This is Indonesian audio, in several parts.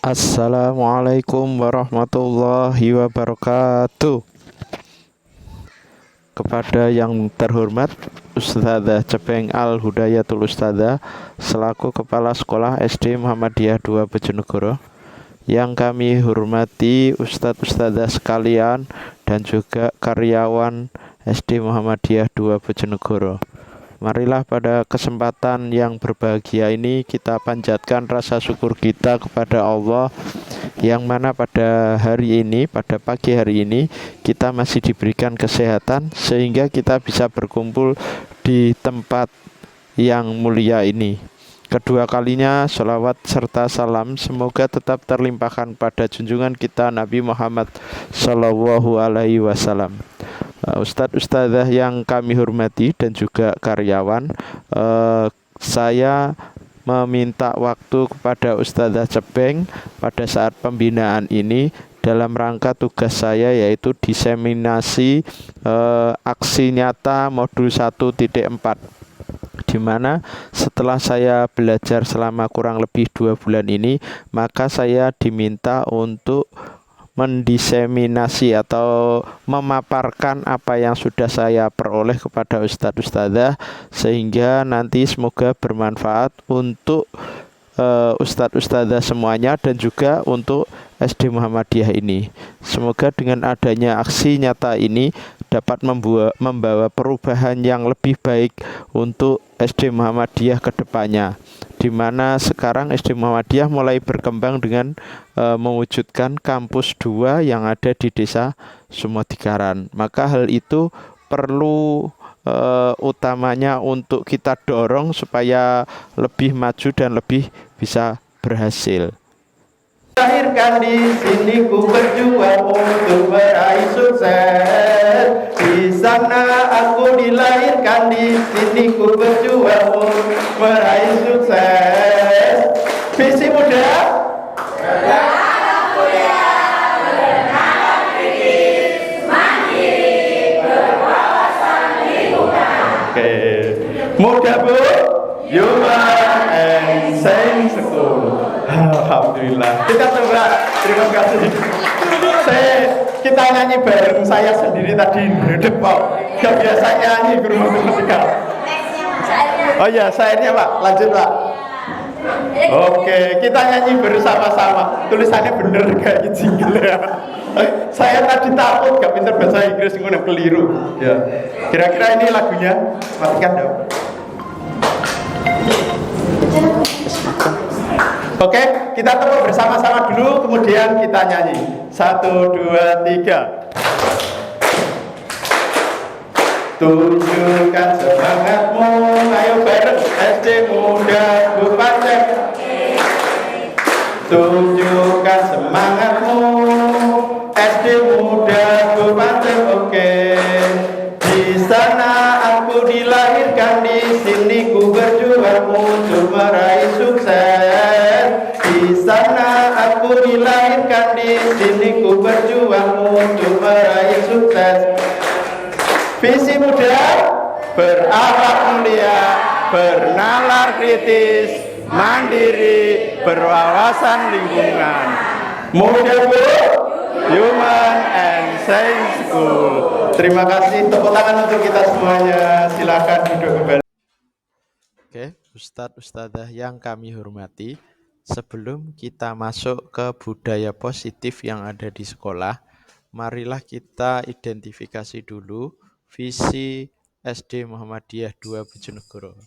Assalamualaikum warahmatullahi wabarakatuh. Kepada yang terhormat Ustadzah Cepeng Al Hudayatul Ustadzah selaku Kepala Sekolah SD Muhammadiyah 2 Bojonegoro, yang kami hormati Ustadz Ustadzah sekalian dan juga karyawan SD Muhammadiyah 2 Bojonegoro. Marilah pada kesempatan yang berbahagia ini kita panjatkan rasa syukur kita kepada Allah, yang mana pada hari ini, pada pagi hari ini kita masih diberikan kesehatan sehingga kita bisa berkumpul di tempat yang mulia ini. Kedua kalinya sholawat serta salam semoga tetap terlimpahkan pada junjungan kita Nabi Muhammad Shallallahu Alaihi Wasallam. Ustadz Ustadzah yang kami hormati dan juga karyawan, saya meminta waktu kepada Ustadzah Cepeng pada saat pembinaan ini dalam rangka tugas saya, yaitu diseminasi aksi nyata modul 1.4, di mana setelah saya belajar selama kurang lebih 2 bulan ini, maka saya diminta untuk mendiseminasi atau memaparkan apa yang sudah saya peroleh kepada Ustadz Ustadzah, sehingga nanti semoga bermanfaat untuk Ustadz Ustadzah semuanya dan juga untuk SD Muhammadiyah ini. Semoga dengan adanya aksi nyata ini dapat membawa perubahan yang lebih baik untuk SD Muhammadiyah ke depannya, di mana sekarang SD Muhammadiyah mulai berkembang dengan mewujudkan kampus 2 yang ada di Desa Sumodikaran. Maka hal itu perlu utamanya untuk kita dorong supaya lebih maju dan lebih bisa berhasil. Dilahirkan di sini ku berjuang untuk meraih sukses. Di sana aku dilahirkan, di sini ku berjuang untuk meraih sukses. Visi muda, bergerak mulia, bernalar kritis, mandiri, berwawasan lingkungan. Oke, muda Bu, Human and Science School. Alhamdulillah. Kita coba, terima kasih. Kita nyanyi bareng, saya sendiri tadi ngedep Pak. Gak biasa nyanyi guru matematika. Oh ya, sairnya Pak, lanjut Pak. Oke, kita nyanyi bersama-sama. Tulisannya bener kayak jingle ya. Saya tadi takut gak pinter bahasa Inggris, ngono keliru. Ya. Kira-kira ini lagunya, matikan dong. Oke, kita tepuk bersama-sama dulu, kemudian kita nyanyi. 1, 2, 3. Tunjukkan semangatmu, ayo bareng SD Muda Bupaten. Tunjukkan semangatmu, SD Muda Bupaten. Oke. Di sana aku dilahirkan, di sini ku berjuang untuk meraih sukses. Di sana aku dilahirkan, di sini ku berjuang untuk meraih sukses. Visi muda, berakhlak mulia, bernalar kritis, mandiri, berwawasan lingkungan. Muda Bu, Human and Science School. Terima kasih, tepuk tangan untuk kita semuanya. Silakan duduk kembali. Oke, Ustadz Ustadzah yang kami hormati, sebelum kita masuk ke budaya positif yang ada di sekolah, marilah kita identifikasi dulu visi SD Muhammadiyah 2 Bojonegoro.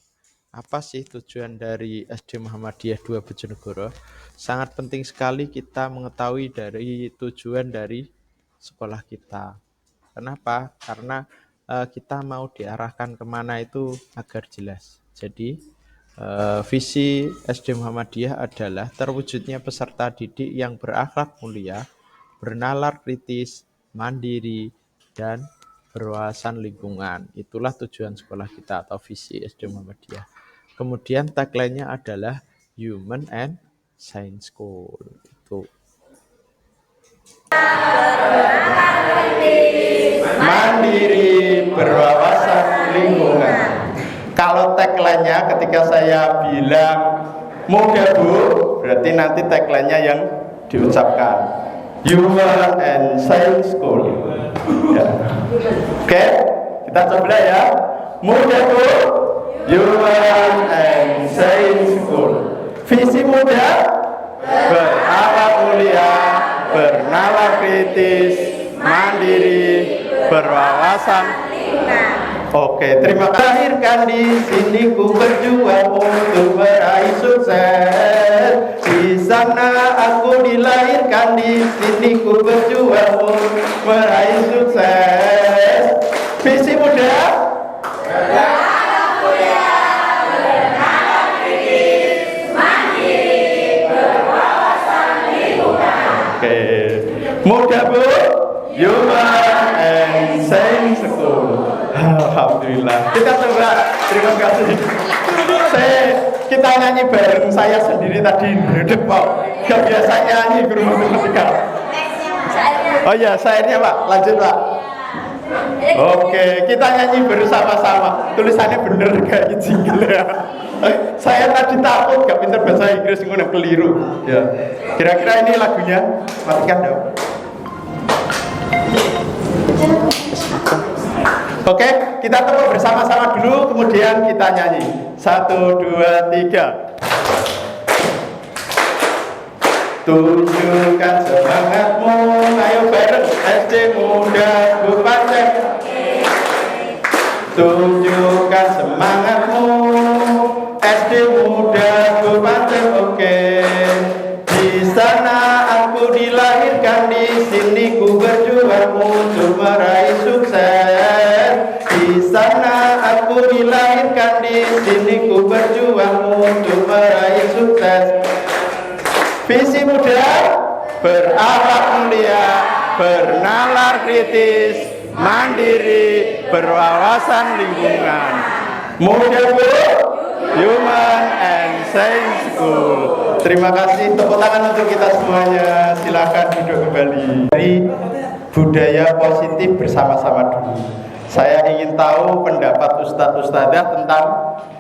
Apa sih tujuan dari SD Muhammadiyah 2 Bojonegoro? Sangat penting sekali kita mengetahui dari tujuan dari sekolah kita. Kenapa? Karena kita mau diarahkan kemana itu agar jelas. Jadi visi SD Muhammadiyah adalah terwujudnya peserta didik yang berakhlak mulia, bernalar kritis, mandiri, dan berwawasan lingkungan. Itulah tujuan sekolah kita atau visi SD Muhammadiyah. Kemudian tagline-nya adalah Human and Science School. Itu. Mandiri, berwawasan lingkungan. Kalau tagline-nya ketika saya bilang muda Bu, berarti nanti tagline-nya yang diucapkan. Human and Science School. Ya. Oke, kita coba ya. Muda Bu, Human and Science School. Visi muda, berakhlak mulia, bernalar kritis, mandiri, berwawasan. Oke, terima kasih. Lahirkan di sini ku berjuang untuk meraih sukses. Di sana aku dilahirkan, di sini ku berjuang untuk meraih sukses. Visi muda. Oke, muda Bu, Human and Science School. Alhamdulillah. Kita coba, terima kasih. Kita nyanyi bareng saya sendiri tadi di depan. Gak biasa nyanyi guru matematika. Oh iya, sairnya Pak, lanjut Pak. Oke, kita nyanyi bersama-sama. Tulisannya bener kayak jingle ya. Saya tadi takut gak pintar bahasa Inggris, ngono keliru. Ya. Kira-kira ini lagunya, matikan dong. Oke, kita tepuk bersama-sama dulu, kemudian kita nyanyi. 1, 2, 3. Tunjukkan semangatmu, ayo bareng SD Muda Bupaten. Tunjukkan semangatmu, SD Muda Bupaten. Oke. Di sana aku dilahirkan, di sini ku berjuang untuk meraih sukses. Di sana aku dilahirkan, di sini ku berjuang untuk meraih sukses. Visi muda, berakhlak mulia, bernalar kritis, mandiri, berwawasan lingkungan. Muda Bu, Human and Science School. Terima kasih, tepuk tangan untuk kita semuanya. Silakan duduk kembali. Dari budaya positif bersama-sama dulu. Saya ingin tahu pendapat Ustadz-Ustadzah tentang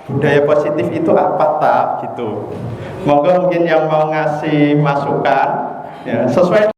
budaya positif itu apa tak gitu. Monggo mungkin yang mau ngasih masukan ya, sesuai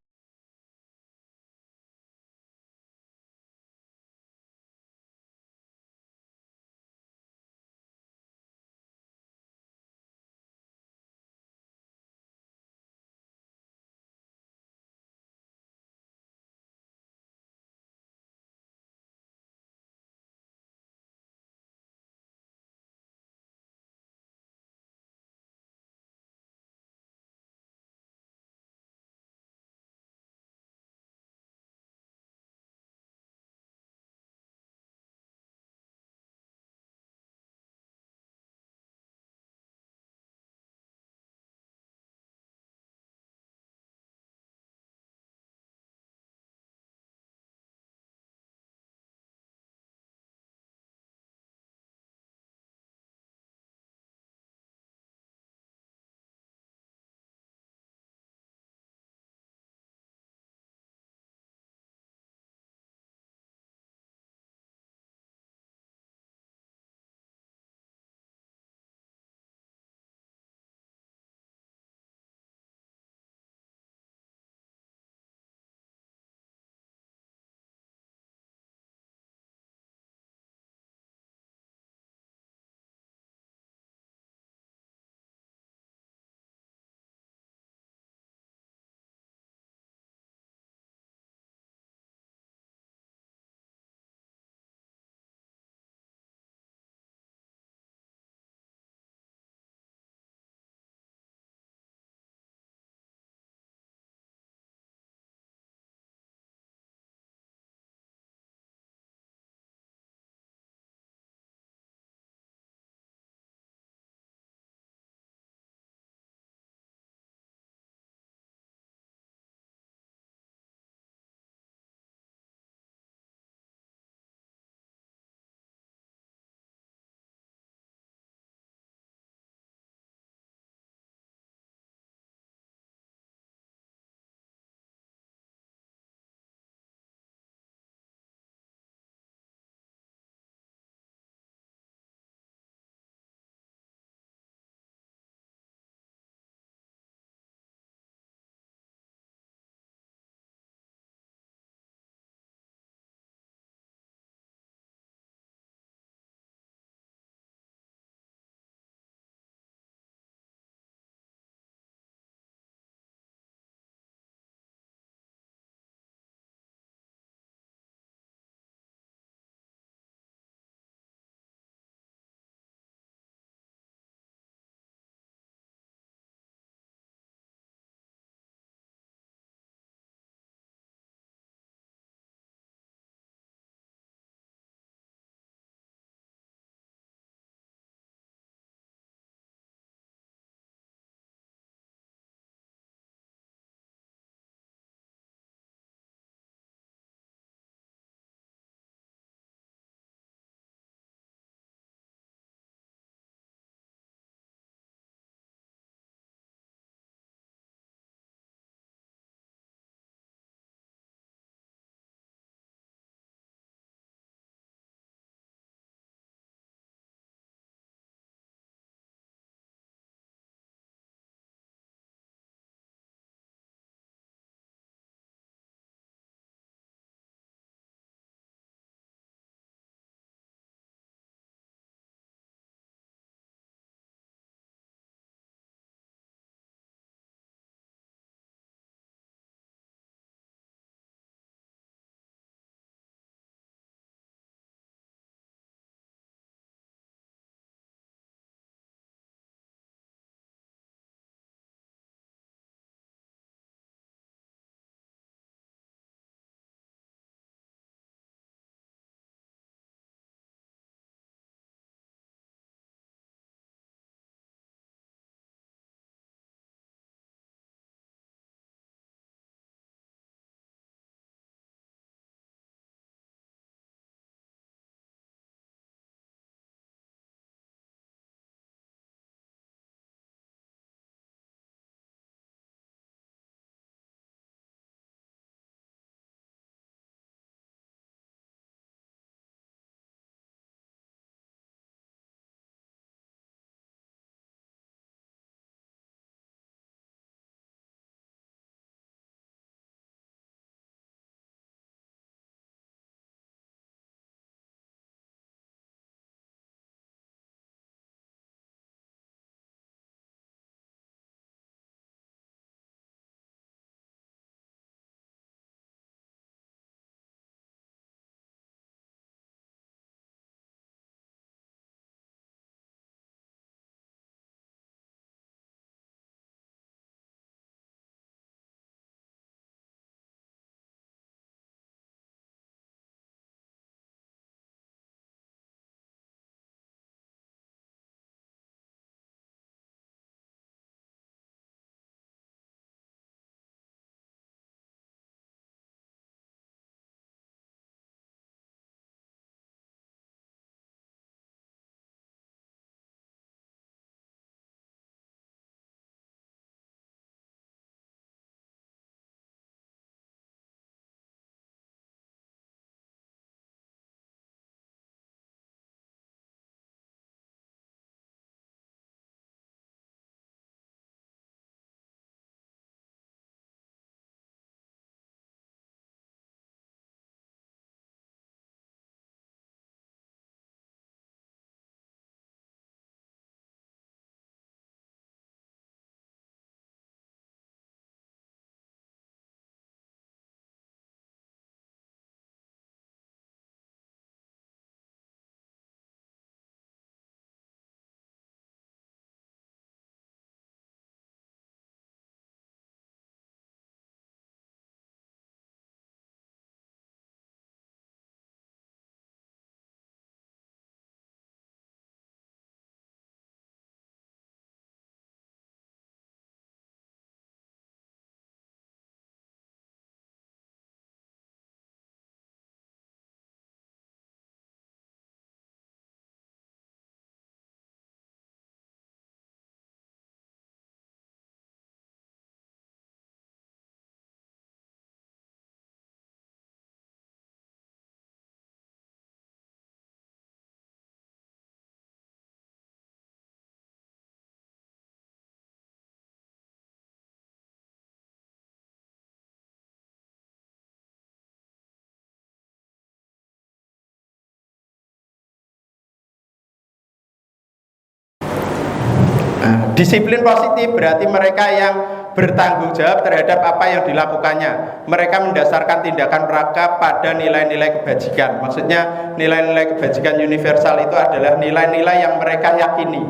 Disiplin positif berarti mereka yang bertanggung jawab terhadap apa yang dilakukannya. Mereka mendasarkan tindakan mereka pada nilai-nilai kebajikan. Maksudnya nilai-nilai kebajikan universal itu adalah nilai-nilai yang mereka yakini.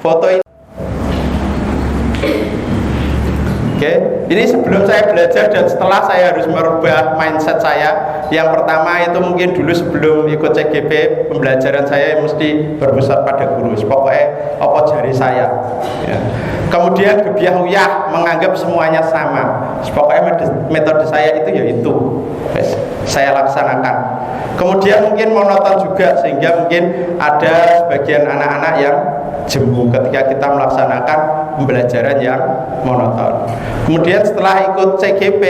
Foto ini. Oke, ini sebelum saya belajar dan setelah saya harus merubah mindset saya. Yang pertama itu mungkin dulu sebelum ikut CGP, pembelajaran saya mesti berpusat pada guru. Pokoknya apa jari saya. Ya. Kemudian gebiah uyah menganggap semuanya sama. Pokoknya metode saya itu ya itu. Saya laksanakan. Kemudian mungkin monoton juga sehingga mungkin ada sebagian anak-anak yang jemu ketika kita melaksanakan pembelajaran yang monoton. Kemudian setelah ikut CGP,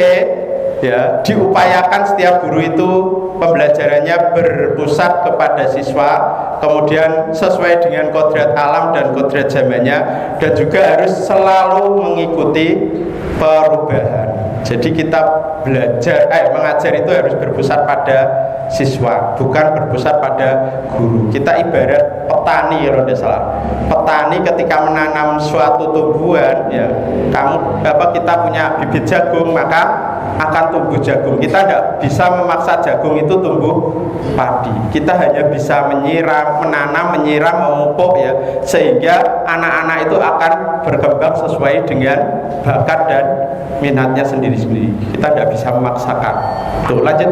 ya, diupayakan setiap guru itu pembelajarannya berpusat kepada siswa, kemudian sesuai dengan kodrat alam dan kodrat zamannya, dan juga harus selalu mengikuti perubahan. Jadi kita mengajar itu harus berpusat pada siswa, bukan berpusat pada guru. Kita ibarat petani, kalau tidak salah. Petani ketika menanam suatu tumbuhan, ya, kita punya bibit jagung, maka akan tumbuh jagung. Kita tidak bisa memaksa jagung itu tumbuh padi. Kita hanya bisa menanam, menyiram, memupuk, ya, sehingga anak-anak itu akan berkembang sesuai dengan bakat dan minatnya sendiri-sendiri. Kita tidak bisa memaksakan. Tuh, lanjut.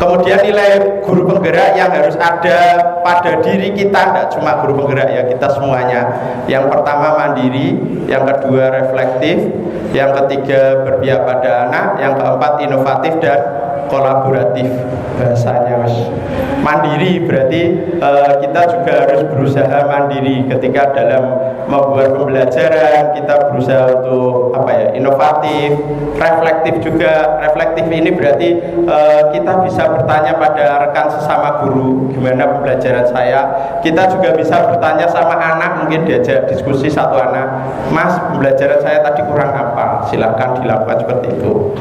Kemudian nilai guru penggerak yang harus ada pada diri kita, tidak cuma guru penggerak, ya, kita semuanya. Yang pertama mandiri, yang kedua reflektif, yang ketiga berpihak pada anak, yang keempat inovatif dan kolaboratif. Bahasanya mandiri berarti kita juga harus berusaha mandiri ketika dalam membuat pembelajaran. Kita berusaha untuk inovatif, reflektif juga. Reflektif ini berarti kita bisa bertanya pada rekan sesama guru, gimana pembelajaran saya. Kita juga bisa bertanya sama anak, mungkin diajak diskusi satu anak, Mas, pembelajaran saya tadi kurang apa, silahkan dilakukan seperti itu.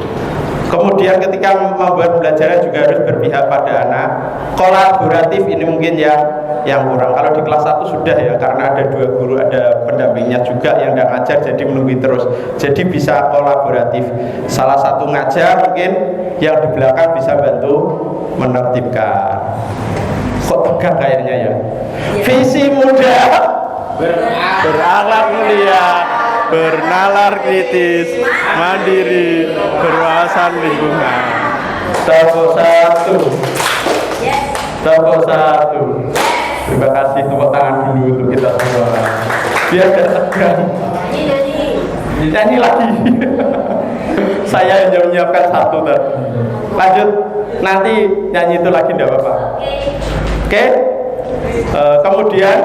Kemudian ketika membuat pembelajaran juga harus berpihak pada anak. Kolaboratif ini mungkin yang kurang. Kalau di kelas 1 sudah, ya, karena ada 2 guru, ada pendampingnya juga yang tidak ngajar, jadi menunggu terus. Jadi bisa kolaboratif. Salah satu ngajar, mungkin yang di belakang bisa bantu menertibkan. Kok tegang kayaknya, ya? Visi muda, berakhlak mulia, bernalar kritis, mandiri, berwawasan lingkungan. Tepuk satu. Terima kasih, tepuk tangan dulu untuk kita semua. Biar gak tegang. Nyanyi lagi. Saya hanya menyiapkan satu tadi. Lanjut, nanti nyanyi itu lagi tidak apa-apa. Oke. Kemudian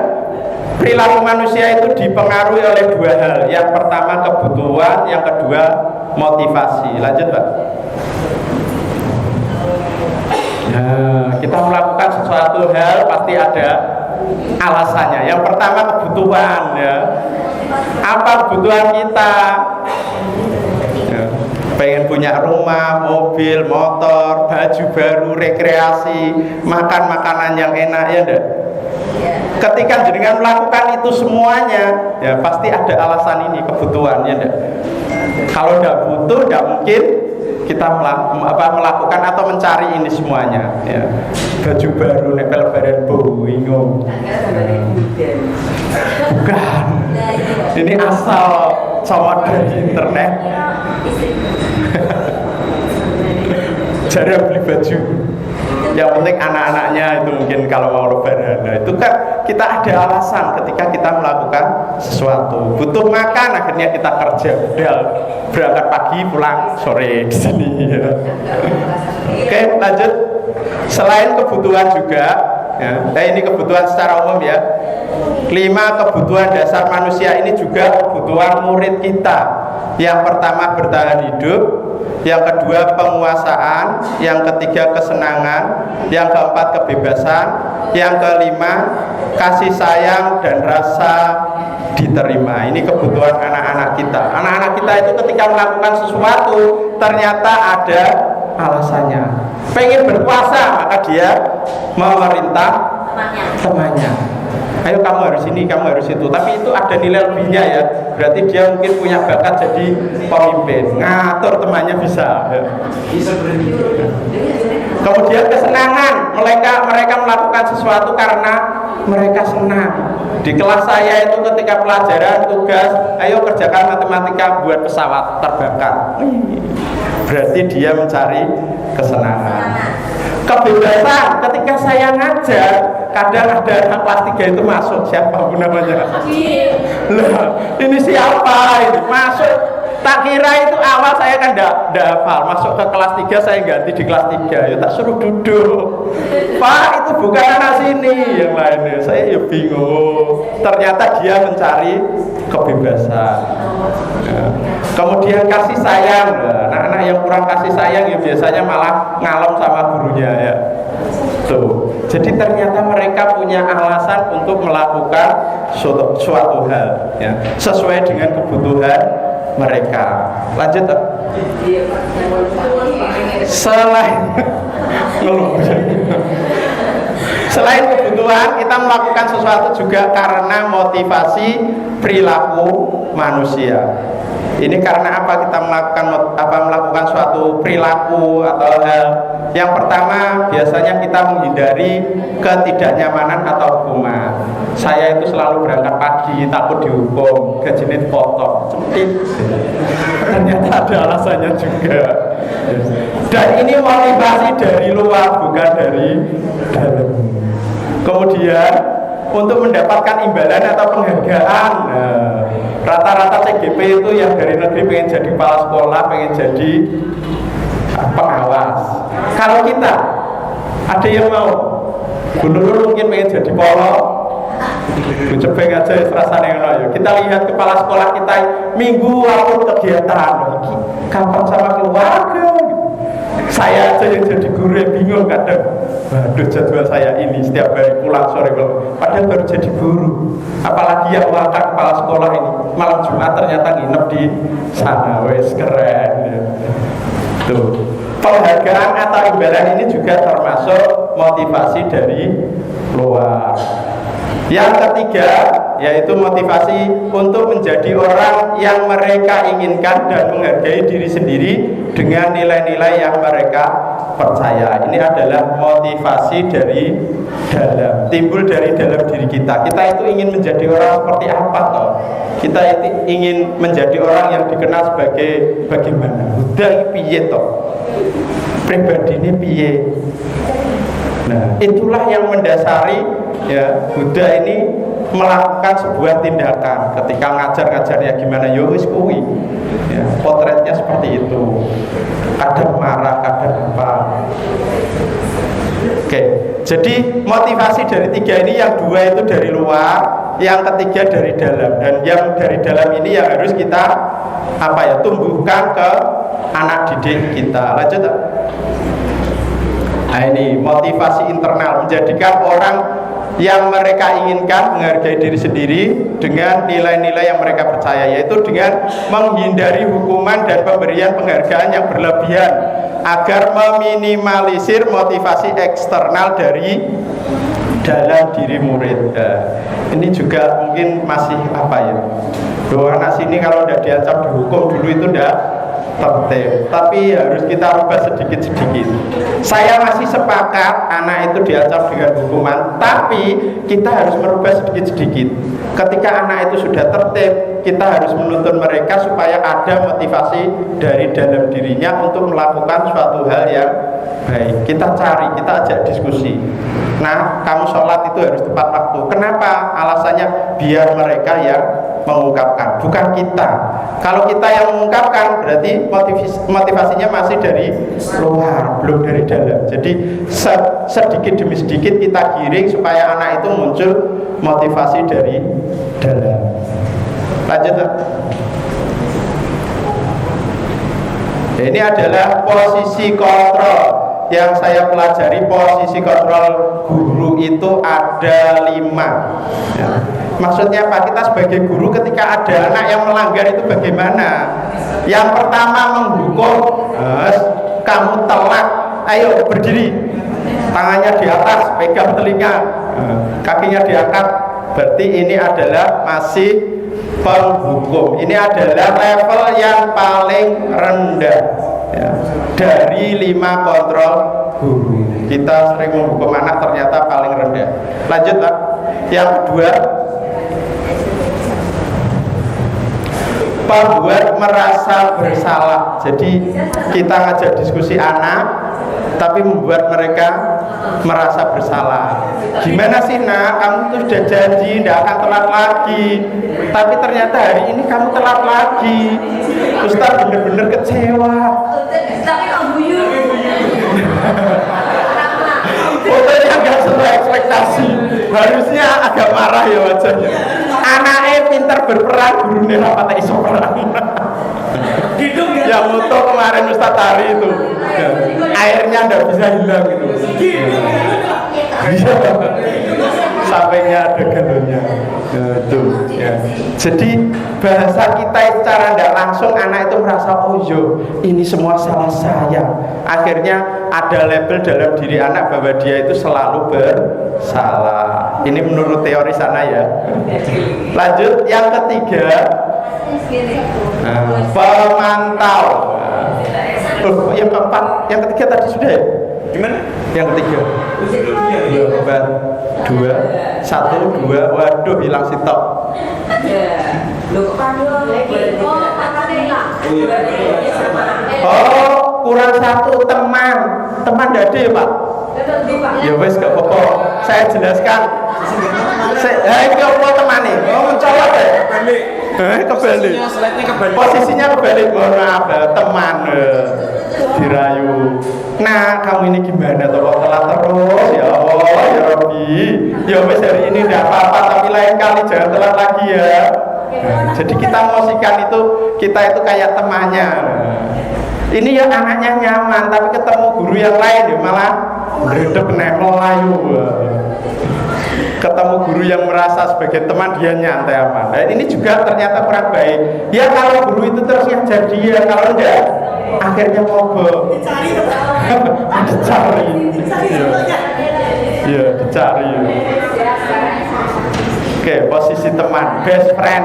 perilaku manusia itu dipengaruhi oleh 2 hal. Yang pertama kebutuhan, yang kedua motivasi. Lanjut, Pak. Nah, kita melakukan sesuatu hal pasti ada alasannya. Yang pertama kebutuhan, ya. Apa kebutuhan kita? Ya, pengen punya rumah, mobil, motor, baju baru, rekreasi, makan makanan yang enak, ya enggak? Ketika jenengan melakukan itu semuanya, ya pasti ada alasan ini, kebutuhan, ya enggak? Kalau enggak butuh, enggak mungkin kita melakukan atau mencari ini semuanya, ya. Baju baru, nepel badan bingung. Bukan. Ini asal sama dari internet. Jarang beli baju. Yang penting anak-anaknya itu mungkin kalau mau lebaran. Nah, itu kan kita ada alasan ketika kita melakukan sesuatu. Butuh makan, akhirnya kita kerja. Berangkat pagi, pulang sore di sini. Ya. Oke, lanjut. Selain kebutuhan juga, ya, ini kebutuhan secara umum, ya. 5 kebutuhan dasar manusia ini juga kebutuhan murid kita. Yang pertama bertahan hidup, yang kedua penguasaan, yang ketiga kesenangan, yang keempat kebebasan, yang kelima kasih sayang dan rasa diterima. Ini kebutuhan anak-anak kita. Anak-anak kita itu ketika melakukan sesuatu ternyata ada alasannya. Pengen berpuasa, maka dia memerintah temannya. Ayo kamu harus ini, kamu harus itu. Tapi itu ada nilai lebihnya ya. Berarti dia mungkin punya bakat jadi pemimpin, ngatur temannya bisa. Kemudian kesenangan, mereka melakukan sesuatu karena mereka senang. Di kelas saya itu ketika pelajaran tugas, ayo kerjakan matematika buat pesawat terbangkan. Berarti dia mencari kesenangan. Kebebasan, ketika saya ngajar, kadang ada anak kelas 3 itu masuk, siapa namanya? Lah, ini siapa ini? Masuk, tak kira itu awal saya kan enggak hafal. Masuk ke kelas 3 saya ganti di kelas 3, ya tak suruh duduk. Pak, itu bukan anak sini, yang lainnya. Saya ya bingung. Ternyata dia mencari kebebasan. Kemudian kasih sayang, anak-anak yang kurang kasih sayang ya biasanya malah ngalom sama gurunya ya. Tuh. Jadi ternyata mereka punya alasan untuk melakukan suatu hal ya, sesuai dengan kebutuhan mereka. Lanjut. Selain kebutuhan, kita melakukan sesuatu juga karena motivasi perilaku manusia. Ini karena apa kita melakukan suatu perilaku atau hal. Yang pertama, biasanya kita menghindari ketidaknyamanan atau hukuman. Saya itu selalu berangkat pagi, takut dihukum, gajinya dipotong, cepet. Ternyata ada alasannya juga. Dan ini motivasi dari luar, bukan dari dalam. Kemudian untuk mendapatkan imbalan atau penghargaan, rata-rata CGP itu yang dari negeri pengen jadi kepala sekolah, pengen jadi pengawas. Kalau kita ada yang mau gubernur mungkin pengen jadi polo, cepeng aja rasanya ya. Kita lihat kepala sekolah kita minggu waktu kegiatan, kapan sama keluarga. Saya aja yang jadi guru bingung kadang. Waduh, jadwal saya ini setiap hari pulang sore padahal baru jadi guru. Apalagi yang melakukan kepala sekolah ini malam Jumat ternyata nginep di sana, wes keren ya. Tuh. Penghargaan atau imbalan ini juga termasuk motivasi dari luar. Yang ketiga yaitu motivasi untuk menjadi orang yang mereka inginkan dan menghargai diri sendiri dengan nilai-nilai yang mereka percaya. Ini adalah motivasi dari dalam, timbul dari dalam diri kita. Kita itu ingin menjadi orang seperti apa toh? Kita itu ingin menjadi orang yang dikenal sebagai bagaimana? Udah piye toh? Pribadi ini piye? Nah, itulah yang mendasari ya Buddha ini melakukan sebuah tindakan ketika ngajar-ngajarnya gimana ya wis kuwi. Ya, potretnya seperti itu. Kadang marah, kadang apa. Oke, jadi motivasi dari tiga ini yang dua itu dari luar, yang ketiga dari dalam, dan yang dari dalam ini yang harus kita tumbuhkan ke anak didik kita. Lanjut. Nah ini motivasi internal, menjadikan orang yang mereka inginkan menghargai diri sendiri dengan nilai-nilai yang mereka percaya, yaitu dengan menghindari hukuman dan pemberian penghargaan yang berlebihan agar meminimalisir motivasi eksternal dari dalam diri murid. Ini juga mungkin masih bahwa anak sini kalau udah diancam dihukum dulu itu udah tertib, tapi harus kita rubah sedikit-sedikit. Saya masih sepakat anak itu diancam dengan hukuman, tapi kita harus merubah sedikit-sedikit. Ketika anak itu sudah tertib, kita harus menuntun mereka supaya ada motivasi dari dalam dirinya untuk melakukan suatu hal yang baik. Kita cari, kita ajak diskusi. Nah, kamu sholat itu harus tepat waktu. Kenapa? Alasannya biar mereka yang mengungkapkan, bukan kita. Kalau kita yang mengungkapkan, berarti motivasinya masih dari luar, belum dari dalam. Jadi sedikit demi sedikit kita giring supaya anak itu muncul motivasi dari dalam. Lanjut. Ini adalah posisi kontrol yang saya pelajari. Posisi kontrol guru itu ada 5 ya. Maksudnya apa? Kita sebagai guru ketika ada anak yang melanggar itu bagaimana? Yang pertama menghukum, kamu telat, ayo berdiri, tangannya di atas, pegang telinga, kakinya diangkat, Berarti ini adalah masih penghukum. Ini adalah level yang paling rendah ya, dari 5 kontrol guru. Kita sering menghukum anak ternyata paling rendah. Lanjut Pak. Yang kedua, membuat merasa bersalah. Jadi kita ngajak diskusi anak tapi membuat mereka merasa bersalah. Gimana sih nak, kamu tuh sudah janji tidak akan telat lagi, tapi ternyata hari ini kamu telat lagi. Ustaz bener-bener kecewa. Fotonya nggak sesuai ekspektasi. Harusnya agak marah ya wajahnya. Anaknya pintar berperang, gurunya rapatnya iso perang. Yang foto kemarin Ustaz Tari itu ya, airnya nggak bisa hilang gitu. Sampainya ada galonnya ya. Jadi bahasa kita secara tidak langsung anak itu merasa oh yo ini semua salah saya. Akhirnya ada label dalam diri anak bahwa dia itu selalu bersalah. Ini menurut teori sana ya. Lanjut yang ketiga, pemantau. Yang keempat, yang ketiga tadi sudah ya? Gimana? Yang ketiga. Dua, satu, dua. Waduh, hilang sitok. Oh, kurang satu teman. Teman dade Pak. Ya wes gak apa-apa. Saya jelaskan. Ini apa temane? Oh, mencolok ya? Kebalik. Posisinya kebalik. Maaf, teman dirayu. Nah, kamu ini gimana? Tolong telat terus ya Allah, ya Rabbi. Ya wes hari ini tidak apa-apa, tapi lain kali jangan telat lagi ya. Jadi kita mosikan itu kita itu kayak temannya. Ini ya anaknya nyaman, tapi ketemu guru yang lain ya malah berdek melayu. Ketemu guru yang merasa sebagai teman dia nyantai aman. Nah, ini juga ternyata kurang baik. Ya kalau guru itu terus ngajar dia, kalau enggak akhirnya mogok. Dicari. Ya, dicari. Oke, posisi teman, best friend.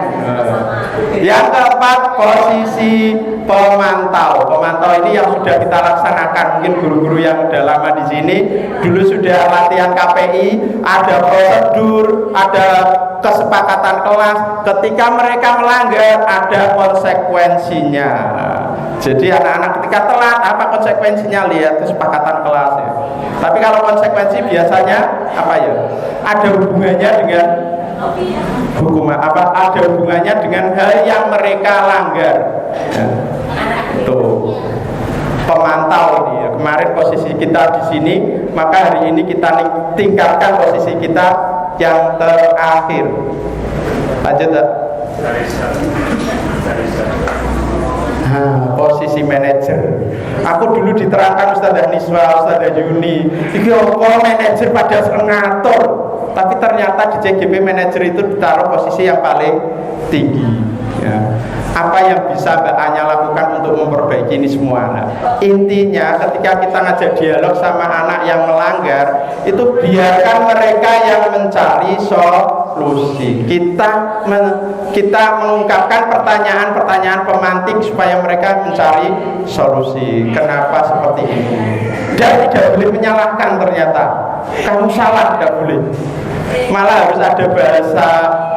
Yang keempat, posisi pemantau. Pemantau ini yang sudah kita laksanakan. Mungkin guru-guru yang udah lama di sini dulu sudah latihan KPI, ada prosedur, ada kesepakatan kelas. Ketika mereka melanggar, ada konsekuensinya. Jadi anak-anak ketika telat, apa konsekuensinya? Lihat kesepakatan kelas ya. Tapi kalau konsekuensi biasanya apa ya? Ada hubungannya dengan hukuman apa? Ada hubungannya dengan hal yang mereka langgar. Tuh pemantau ini ya. Kemarin posisi kita di sini, maka hari ini kita tingkatkan posisi kita yang terakhir. Lanjut tak? Posisi manajer. Aku dulu diterangkan Ustazah Niswa, Ustazah Yuni, iki apa manajer pada sering ngatur. Tapi ternyata di CGP manajer itu ditaruh posisi yang paling tinggi ya. Apa yang bisa Mbak Anya lakukan untuk memperbaiki ini semua? Nah, intinya ketika kita ngajak dialog sama anak yang melanggar, itu biarkan mereka yang mencari solusi. Kita mengungkapkan pertanyaan-pertanyaan pemantik supaya mereka mencari solusi. Kenapa seperti ini? Dan tidak boleh menyalahkan ternyata. Kamu salah, tidak boleh. Malah harus ada bahasa,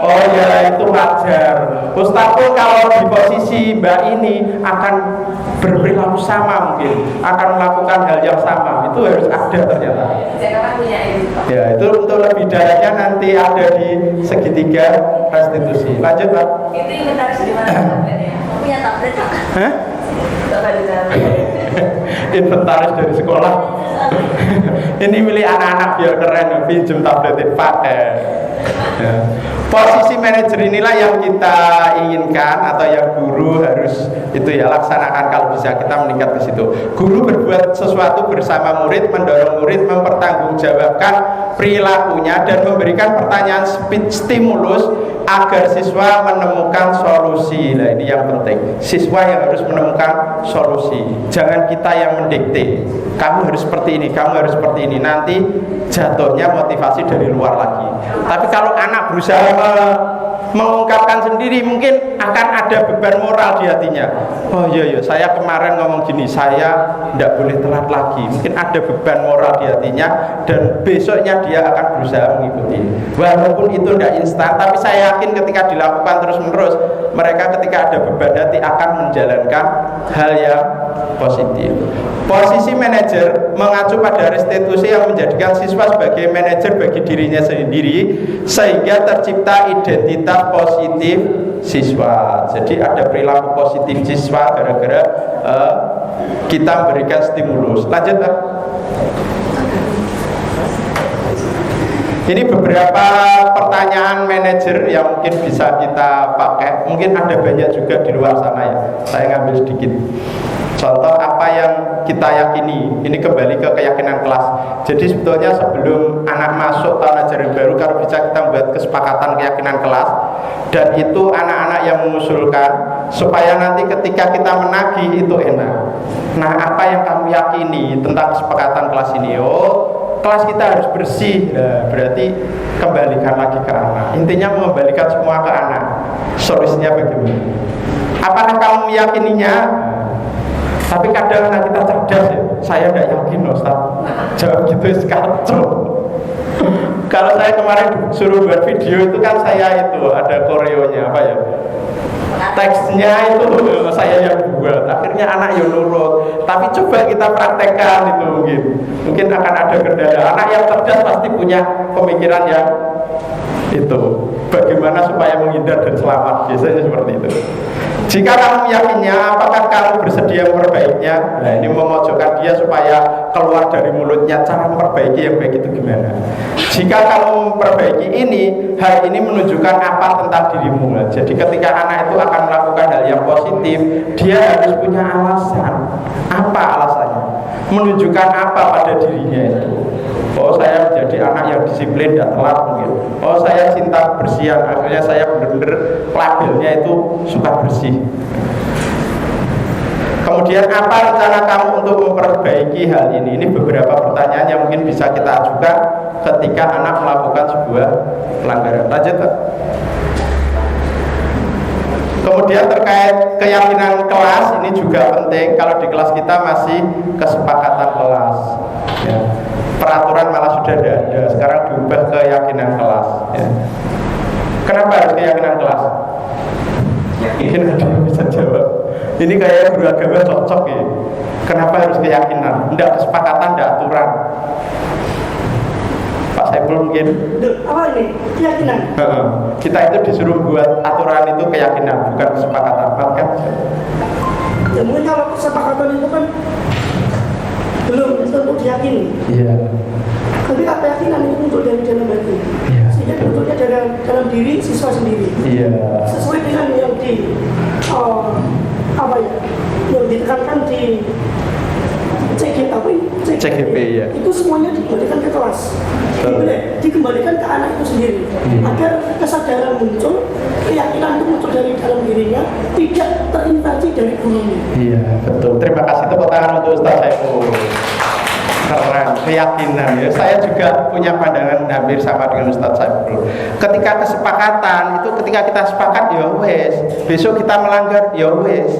oh ya itu wajar. Ustaz pun kalau di posisi Mbak ini akan berperilaku sama mungkin, akan melakukan hal yang sama. Itu harus ada ternyata. Ya itu untuk lebih dalamnya nanti ada di segitiga restitusi. Lanjut Pak. Itu inventaris di mana? Punya tablet Pak? Hah? Inventaris dari sekolah. Ini milik anak-anak biar keren, pinjam tablet pakai. Ya. Posisi manajer inilah yang kita inginkan atau yang guru harus itu ya laksanakan kalau bisa kita meningkat ke situ. Guru berbuat sesuatu bersama murid, mendorong murid mempertanggungjawabkan perilakunya dan memberikan pertanyaan stimulus agar siswa menemukan solusi. Nah ini yang penting. Siswa yang harus menemukan solusi. Jangan ada kita yang mendikte, kamu harus seperti ini, kamu harus seperti ini. Nanti jatuhnya motivasi dari luar lagi. Tapi kalau anak berusaha mengungkapkan sendiri, mungkin akan ada beban moral di hatinya. Oh iya, saya kemarin ngomong gini, saya tidak boleh telat lagi. Mungkin ada beban moral di hatinya, dan besoknya dia akan berusaha mengikuti. Walaupun itu tidak instan, tapi saya yakin ketika dilakukan terus-menerus, mereka ketika ada beban hati akan menjalankan hal yang positif. Posisi manajer mengacu pada restitusi yang menjadikan siswa sebagai manajer bagi dirinya sendiri, sehingga tercipta identitas positif siswa. Jadi ada perilaku positif siswa gara-gara kita memberikan stimulus. Lanjut, Pak. Ini beberapa pertanyaan manajer yang mungkin bisa kita pakai. Mungkin ada banyak juga di luar sana ya. Saya ngambil sedikit. Contoh apa yang kita yakini. Ini kembali ke keyakinan kelas. Jadi sebetulnya sebelum anak masuk tahun ajaran baru, kalau bisa kita buat kesepakatan keyakinan kelas, dan itu anak-anak yang mengusulkan, supaya nanti ketika kita menagih itu enak. Nah, apa yang kamu yakini tentang kesepakatan kelas ini? Oh, kelas kita harus bersih. Nah, berarti kembalikan lagi ke anak. Intinya mengembalikan semua ke anak. Solusinya bagaimana? Apakah kamu meyakininya? Tapi kadang anak kita cerdas ya. Saya tidak yakin, Ustaz. Jawab gitu kacau. Kalau saya kemarin suruh buat video itu kan saya itu ada koreonya apa ya? Teksnya itu saya yang buat. Akhirnya anak yang nurut. Tapi coba kita praktekkan itu mungkin akan ada kendala. Anak yang cerdas pasti punya pemikiran yang itu. Bagaimana supaya menghindar dan selamat, biasanya seperti itu. Jika kamu yakinnya, apakah kamu bersedia memperbaikinya? Nah, ini memojokkan dia supaya keluar dari mulutnya. Cara memperbaiki yang baik itu gimana? Jika kamu memperbaiki ini, hal ini menunjukkan apa tentang dirimu. Jadi ketika anak itu akan melakukan hal yang positif, dia harus punya alasan. Apa alasannya? Menunjukkan apa pada dirinya itu? Oh, saya menjadi anak yang disiplin dan telat mungkin. Oh, saya cinta kebersihan. Akhirnya saya benar-benar labelnya itu suka bersih. Kemudian apa rencana kamu untuk memperbaiki hal ini? Ini beberapa pertanyaan yang mungkin bisa kita ajukan ketika anak melakukan sebuah pelanggaran. Lanjut, Pak. Kemudian terkait keyakinan kelas, ini juga penting. Kalau di kelas kita masih kesepakatan kelas ya. Peraturan malah sudah ada, sekarang diubah keyakinan kelas ya. Kenapa harus keyakinan kelas? Mungkin ada yang bisa jawab. Ini kayak guru agama cocok ya. Kenapa harus keyakinan? Tidak kesepakatan, tidak aturan. Pak Saiful mungkin. Apa ini? Keyakinan. Kita itu disuruh buat aturan itu keyakinan, bukan kesepakatan, kan? Ya mungkin kalau kesepakatan itu kan belum tentu diyakini. Iya. Tapi keyakinan itu muncul dari dalam hati. Iya. Sehingga munculnya dalam diri siswa sendiri. Iya. Sesuai dengan yang yang ditekankan di CGP ya. Itu semuanya dikembalikan ke kelas. Dikembalikan ke anak itu sendiri. Agar kesadaran muncul, keyakinan itu muncul dari dalam dirinya, tidak terinfeksi dari gurunya. Iya, betul. Terima kasih, tepuk tangan untuk Ustaz Saiful. Keren, keyakinan ya. Saya juga punya pandangan hampir sama dengan Ustaz Saiful. Ketika kesepakatan itu, ketika kita sepakat ya wes, besok kita melanggar ya wes.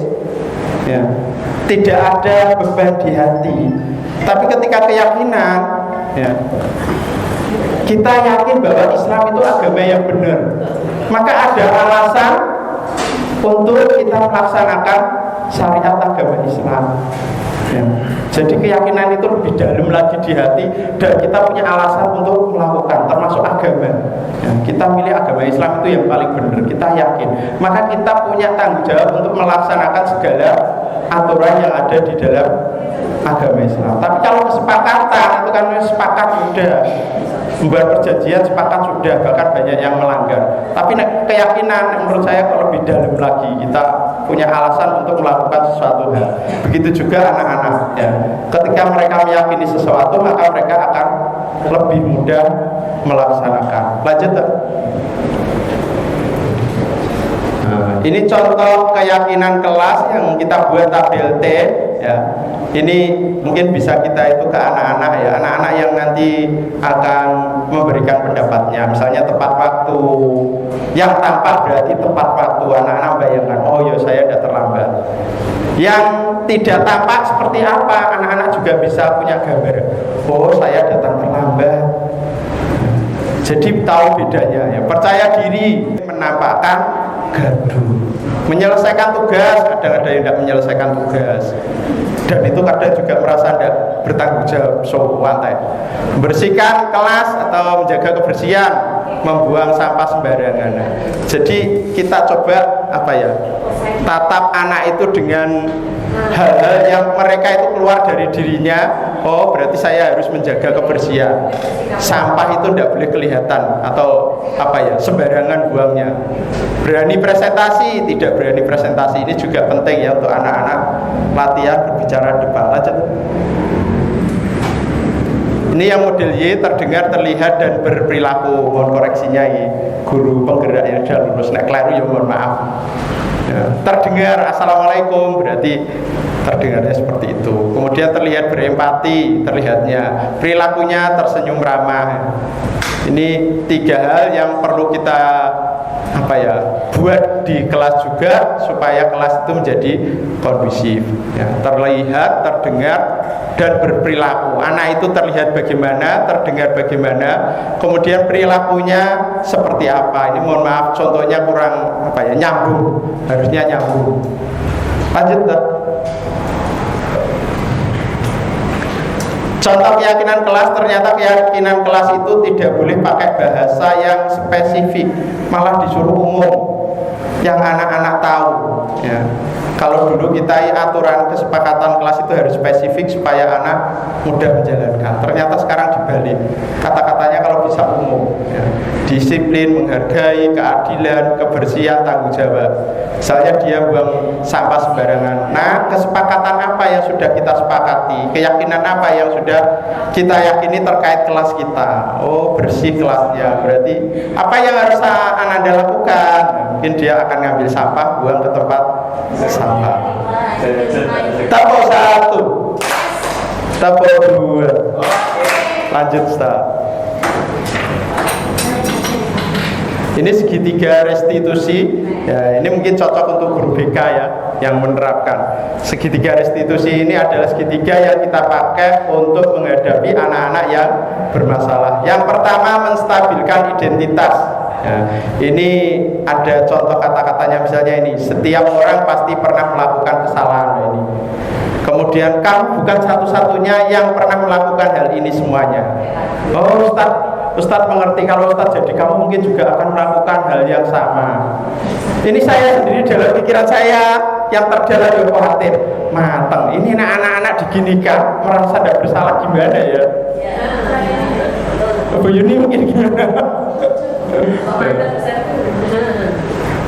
Ya. Tidak ada beban di hati. Tapi ketika keyakinan ya, kita yakin bahwa Islam itu agama yang benar, maka ada alasan untuk kita melaksanakan syariat agama Islam ya. Jadi keyakinan itu lebih dalam lagi di hati, dan kita punya alasan untuk melakukan, termasuk agama ya. Kita milih agama Islam itu yang paling benar, kita yakin, maka kita punya tanggung jawab untuk melaksanakan segala aturan yang ada di dalam agama Islam. Tapi kalau kesepakatan itu kan sepakat sudah, membuat perjanjian sepakat sudah, bahkan banyak yang melanggar. Tapi keyakinan menurut saya kok lebih dalam lagi, kita punya alasan untuk melakukan sesuatu hal. Begitu juga anak-anak ya. Ketika mereka meyakini sesuatu, maka mereka akan lebih mudah melaksanakan. Lanjut. Ini contoh keyakinan kelas yang kita buat tabel T ya. Ini mungkin bisa kita itu ke anak-anak ya, anak-anak yang nanti akan memberikan pendapatnya. Misalnya tepat waktu, yang tampak berarti tepat waktu. Anak-anak bayangkan, oh ya saya sudah terlambat. Yang tidak tampak seperti apa, anak-anak juga bisa punya gambar. Oh saya datang terlambat. Jadi tahu bedanya ya. Percaya diri menampakkan gaduh. Menyelesaikan tugas, kadang ada yang tidak menyelesaikan tugas. Dan itu kadang juga merasa tidak bertanggung jawab, so lantai. Membersihkan kelas atau menjaga kebersihan, membuang sampah sembarangan. Jadi kita coba apa ya? Tatap anak itu dengan hal-hal yang mereka itu keluar dari dirinya. Oh berarti saya harus menjaga kebersihan. Sampah itu tidak boleh kelihatan atau apa ya, sembarangan buangnya. Berani presentasi, tidak berani presentasi, ini juga penting ya untuk anak-anak latihan berbicara depan aja. Ini yang model Y, terdengar, terlihat, dan berperilaku. Mohon koreksinya ya, guru penggerak yang sudah lulus. Nek kleru ya mohon maaf ya. Terdengar assalamualaikum berarti terdengarnya seperti itu. Kemudian terlihat berempati, terlihatnya. Perilakunya tersenyum ramah. Ini 3 hal yang perlu kita apa ya, buat di kelas juga supaya kelas itu menjadi kondusif ya. Terlihat, terdengar, dan berperilaku. Anak itu terlihat bagaimana, terdengar bagaimana, kemudian perilakunya seperti apa. Ini mohon maaf contohnya kurang apa ya, nyambung, harusnya nyambung. Lanjut tak? Contoh keyakinan kelas, ternyata keyakinan kelas itu tidak boleh pakai bahasa yang spesifik, malah disuruh umum, yang anak-anak tahu ya. Kalau dulu kita aturan kesepakatan kelas itu harus spesifik supaya anak mudah menjalankan. Ternyata sekarang dibalik, kata-katanya kalau bisa umum ya. Disiplin, menghargai, keadilan, kebersihan, tanggung jawab. Misalnya dia buang sampah sembarangan. Nah, kesepakatan apa yang sudah kita sepakati? Keyakinan apa yang sudah kita yakini terkait kelas kita? Oh, bersih kelasnya. Berarti apa yang harus Ananda lakukan? Mungkin dia akan ngambil sampah, buang ke tempat sampah. Tapo 1, tapo 2. Lanjut, Ustaz. Ini segitiga restitusi ya, ini mungkin cocok untuk guru BK ya yang menerapkan. Segitiga restitusi ini adalah segitiga yang kita pakai untuk menghadapi anak-anak yang bermasalah. Yang pertama, menstabilkan identitas ya. Ini ada contoh kata-katanya, misalnya ini, setiap orang pasti pernah melakukan kesalahan ini. Kemudian kamu bukan satu-satunya yang pernah melakukan hal ini semuanya. Oh Ustadz mengerti, kalau Ustadz jadi kamu mungkin juga akan melakukan hal yang sama. Ini saya sendiri dalam pikiran saya yang terdalam yang khawatir matang. Ini anak-anak diginikan merasa tidak bersalah gimana ya? Bu Yuni mungkin gimana?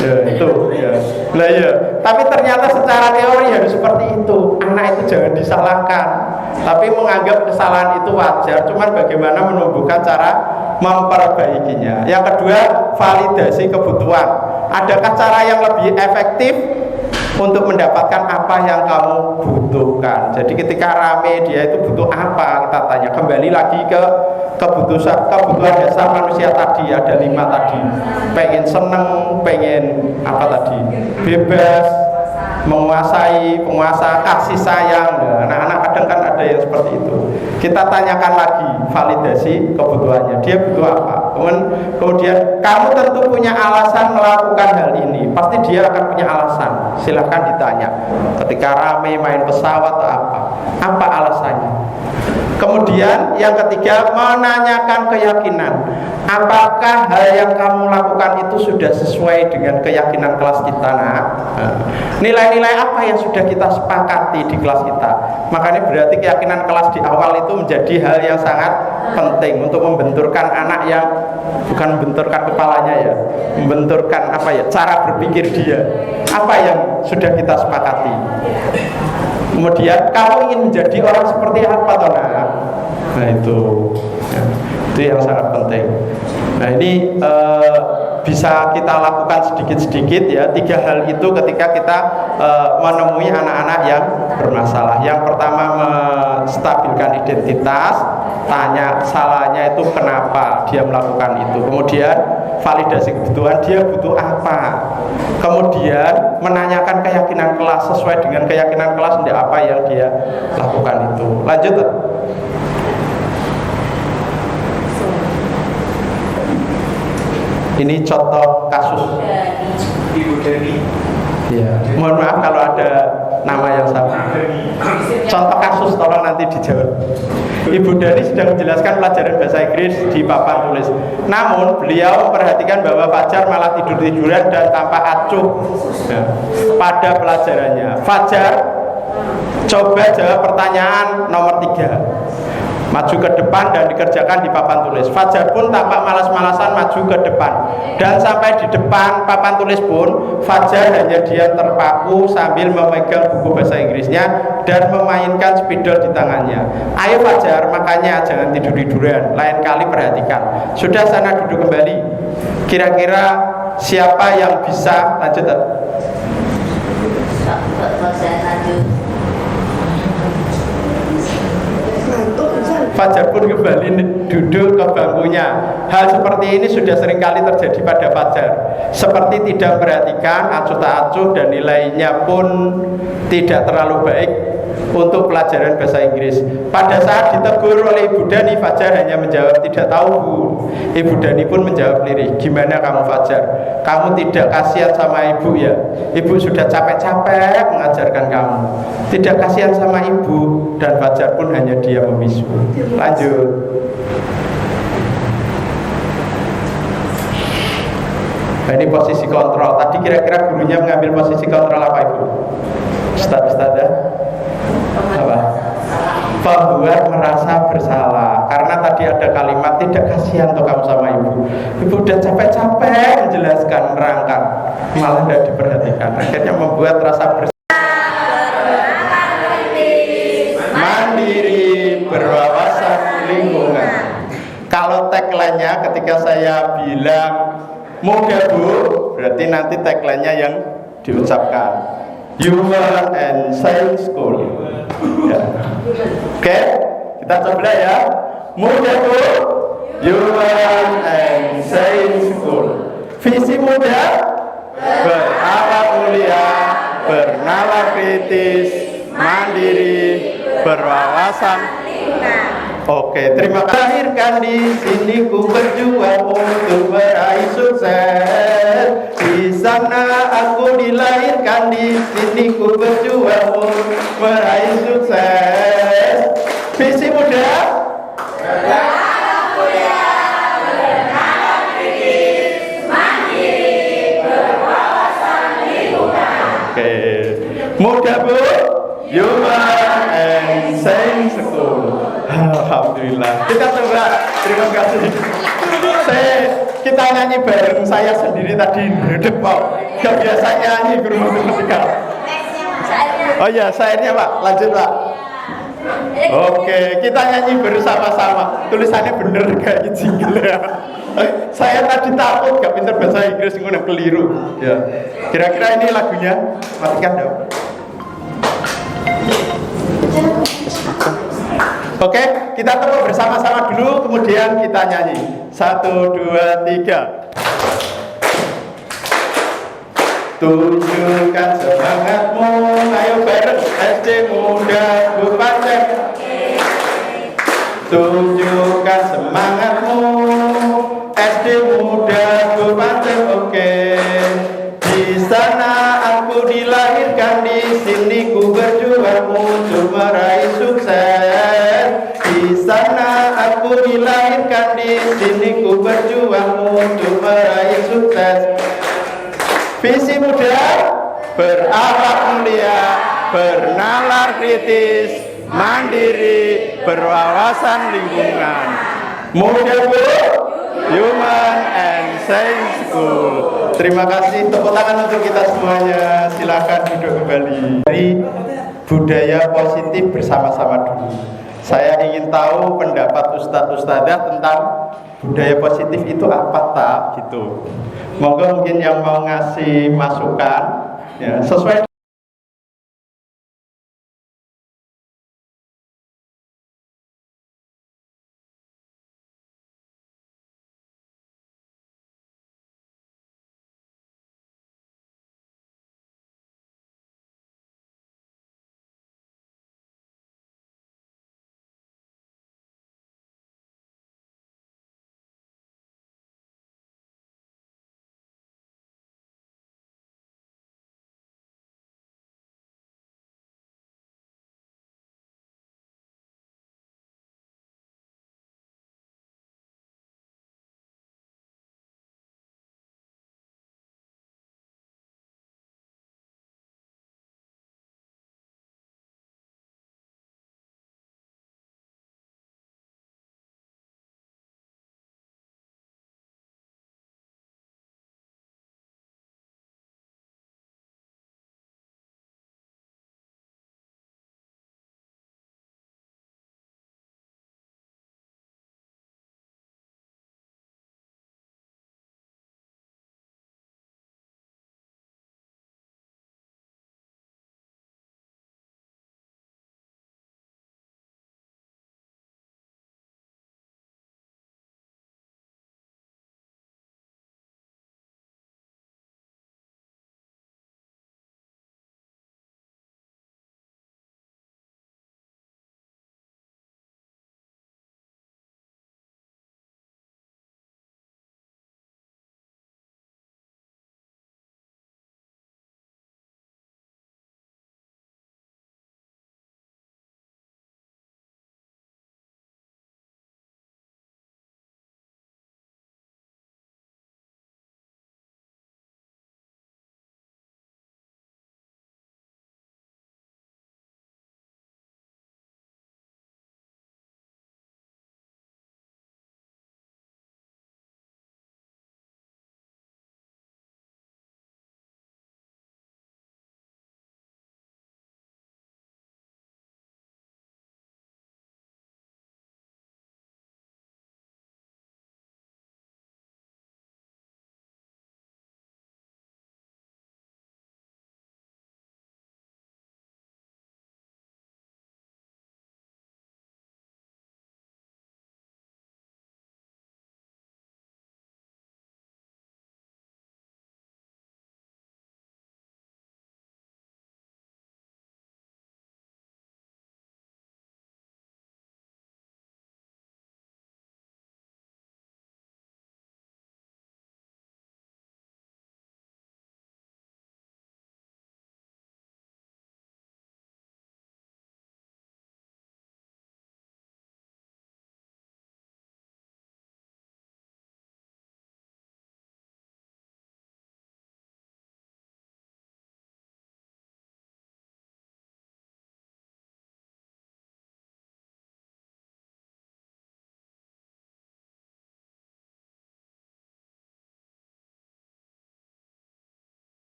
Ya itu ya. Nah ya, tapi ternyata secara teori harus seperti itu. Anak itu jangan disalahkan, tapi menganggap kesalahan itu wajar. Cuman bagaimana menumbuhkan cara memperbaikinya. Yang kedua, validasi kebutuhan. Adakah cara yang lebih efektif untuk mendapatkan apa yang kamu butuhkan? Jadi ketika rame dia itu butuh apa, kita tanya. Kembali lagi ke kebutuhan dasar manusia tadi, ada 5 tadi. Pengen seneng, pengen apa tadi, bebas, menguasai, penguasa, kasih sayang. Nah, anak-anak kadang kan ada yang seperti itu. Kita tanyakan lagi validasi kebutuhannya, dia butuh apa. Kemudian kamu tentu punya alasan melakukan hal ini, pasti dia akan punya alasan. Silahkan ditanya ketika rame main pesawat atau apa alasannya. Kemudian yang ketiga, menanyakan keyakinan. Apakah hal yang kamu lakukan itu sudah sesuai dengan keyakinan kelas kita? Nah, nilai-nilai apa yang sudah kita sepakati di kelas kita? Makanya berarti keyakinan kelas di awal itu menjadi hal yang sangat penting untuk membenturkan anak yang bukan membenturkan kepalanya ya, membenturkan apa ya, cara berpikir dia. Apa yang sudah kita sepakati? Kemudian kamu ingin menjadi orang seperti apa toh? Nah itu ya, itu yang sangat penting. Nah ini bisa kita lakukan sedikit-sedikit ya. 3 hal itu ketika kita menemui anak-anak yang bermasalah. Yang pertama, menstabilkan identitas, tanya salahnya itu kenapa dia melakukan itu. Kemudian validasi kebutuhan, dia butuh apa. Kemudian menanyakan keyakinan kelas, sesuai dengan keyakinan kelas tidak apa yang dia lakukan itu. Lanjut. Ini contoh kasus Ibu Dani. Ya, mohon maaf kalau ada nama yang sama. Contoh kasus tolong nanti dijawab. Ibu Dani sedang menjelaskan pelajaran bahasa Inggris di papan tulis. Namun beliau memperhatikan bahwa Fajar malah tidur-tiduran dan tanpa acuh pada pelajarannya. Fajar, coba jawab pertanyaan nomor 3. Maju ke depan dan dikerjakan di papan tulis. Fajar pun tampak malas-malasan maju ke depan. Dan sampai di depan papan tulis pun Fajar hanya diam terpaku sambil memegang buku bahasa Inggrisnya dan memainkan spidol di tangannya. Ayo Fajar, makanya jangan tidur-tiduran. Lain kali perhatikan. Sudah, sana duduk kembali. Kira-kira siapa yang bisa lanjut? Fajar pun kembali duduk ke bangkunya. Hal seperti ini sudah seringkali terjadi pada Fajar. Seperti tidak memperhatikan, acuh tak acuh, dan nilainya pun tidak terlalu baik untuk pelajaran bahasa Inggris. Pada saat ditegur oleh Ibu Dani, Fajar hanya menjawab tidak tahu Bu. Ibu Dani pun menjawab lirih, gimana kamu Fajar? Kamu tidak kasihan sama ibu ya? Ibu sudah capek-capek mengajarkan kamu. Tidak kasihan sama ibu. Dan Fajar pun hanya diam membisu. Lanjut. Nah, ini posisi kontrol. Tadi kira-kira gurunya mengambil posisi kontrol apa Ibu? Ustaz-ustazah? Apa? Pembuat merasa bersalah karena tadi ada kalimat tidak kasihan tuh kamu sama ibu. Ibu udah capek-capek menjelaskan, merangkak, malah tidak diperhatikan. Akhirnya membuat rasa bersalah. Mandiri, berwawasan lingkungan. Kalau tagline-nya ketika saya bilang muda Bu, berarti nanti tagline-nya yang diucapkan. Human and Science School. Ya. Oke, kita coba ya. Muda Bu, Human and Science School. Visi muda, berakhlak mulia, bernalar kritis, mandiri, berwawasan. Oke, terima kasih. Lahirkan di sini ku berjuang untuk meraih sukses. Di sana aku dilahirkan, di sini ku berjuang untuk meraih sukses. Visi muda, bernalar mulia, bernalar kritis, mandiri, berwawasan lingkungan. Oke, muda Bu, Human and Science School. Alhamdulillah. Kita coba, terima kasih. Kita nyanyi bareng, saya sendiri tadi depok. Gak biasa nyanyi guru matematika. Oh iya, sairnya Pak, lanjut Pak. Oke, kita nyanyi bersama-sama. Tulisannya bener kayak jingle ya. Saya tadi takut gak pinter bahasa Inggris, ngono keliru. Ya. Kira-kira ini lagunya, matikan dong. Oke, kita tepuk bersama-sama dulu, kemudian kita nyanyi. 1, 2, 3. Tunjukkan semangatmu, ayo bareng SD Muda Bupaten. Tunjukkan semangatmu, SD Muda Bupaten. Oke. Di sana aku dilahirkan, di sini ku berjuang untuk meraih sukses. Di sana aku dilahirkan, di sini ku berjuang untuk meraih sukses. Visi muda, berakhlak mulia, bernalar kritis, mandiri, berwawasan lingkungan. Muda Bu, Human and Science School. Terima kasih, tepuk tangan untuk kita semuanya. Silakan duduk kembali. Dari budaya positif bersama-sama dulu. Saya ingin tahu pendapat Ustadz Ustadzah tentang budaya positif itu apa tak gitu. Monggo mungkin yang mau ngasih masukan ya, sesuai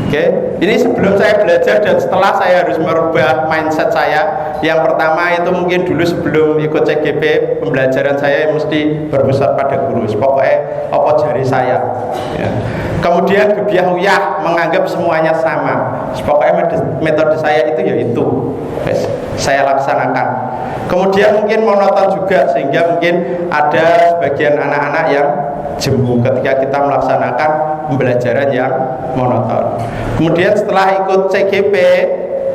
Oke, ini sebelum saya belajar dan setelah saya harus merubah mindset saya. Yang pertama itu mungkin dulu sebelum ikut CGP, pembelajaran saya mesti berpusat pada guru. Pokoknya apa jari saya. Ya. Kemudian gebiah uyah menganggap semuanya sama. Pokoknya metode saya itu ya itu. Saya laksanakan. Kemudian mungkin monoton juga, sehingga mungkin ada sebagian anak-anak yang jemu ketika kita melaksanakan pembelajaran yang monoton. Kemudian setelah ikut CGP,